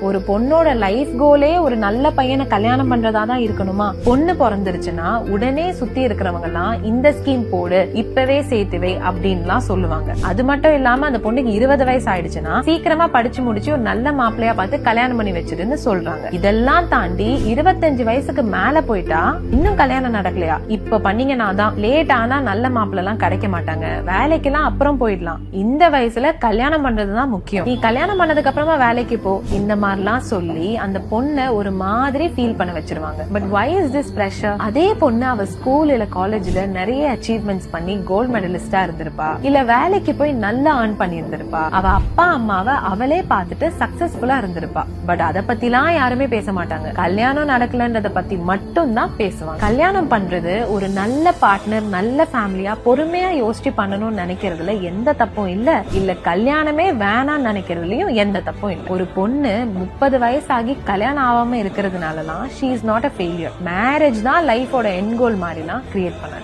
ஒரு பொண்ணோட லைஃப் கோலே ஒரு நல்ல பையனை கல்யாணம் பண்றதாதான் இருக்கணுமா? பொண்ணு பிறந்துருச்சுன்னா உடனே சுத்தி இருக்கிறவங்க எல்லாம் இந்த ஸ்கீம் போடு, இப்பவே சேர்த்துவை அப்படின்லாம் சொல்லுவாங்க. அது மட்டும் இல்லாம அந்த பொண்ணுக்கு 20 வயசு ஆயிடுச்சுன்னா சீக்கிரமா படிச்சு முடிச்சு ஒரு நல்ல மாப்பிள்ளையா பார்த்து கல்யாணம் பண்ணி வச்சிருன்னு சொல்றாங்க. இதெல்லாம் தாண்டி 25 வயசுக்கு மேல போயிட்டா இன்னும் கல்யாணம் நடக்கலையா, இப்ப பண்ணீங்கன்னா தான் லேட் ஆனா நல்ல மாப்பிள்ள எல்லாம் கிடைக்க மாட்டாங்க, வேலைக்கெல்லாம் அப்புறம் போயிடலாம், இந்த வயசுல கல்யாணம் பண்றதுதான் முக்கியம், நீ கல்யாணம் பண்ணதுக்கு அப்புறமா வேலைக்கு போ, இந்த மாதிரிலாம் சொல்லி அந்த பொண்ணை ஒரு மாதிரி ஃபீல் பண்ண வச்சிருவாங்க. But why is this pressure? அதே பொண்ணு அவ ஸ்கூல் இல்ல காலேஜ்ல நிறைய அச்சீவ்மெண்ட்ஸ் பண்ணி கோல்ட் மெடலிஸ்டா இருந்திருப்பா, இல்ல வேலைக்கு போய் நல்லா earn பண்ணி இருந்திருப்பா, அவ அப்பா அம்மாவை அவளே பார்த்துட்டு சக்சஸ்ஃபுல்லா இருந்திருப்பா. பட் அத பத்திலாம் யாருமே பேச மாட்டாங்க. கல்யாணம் நடக்கலன்றத பத்தி மட்டும் தான் பேசுவாங்க. கல்யாணம் பண்றது ஒரு நல்ல பார்ட்னர், நல்ல ஃபேமிலியா பொறுமையா யோசிச்சு பண்ணணும்னு நினைக்கிறதுல எந்த தப்பும் இல்ல கல்யாணமே வேணாம்னு நினைக்கிறதுலயும் எந்த தப்பும் இல்ல. ஒரு பொண்ணு 30 வயசாகி கல்யாணம் ஆகாம இருக்கிறதுனாலலாம் she is not a failure. Marriage தான் லைஃபோட எண்ட் கோல் மாதிரிலாம் கிரியேட் பண்ண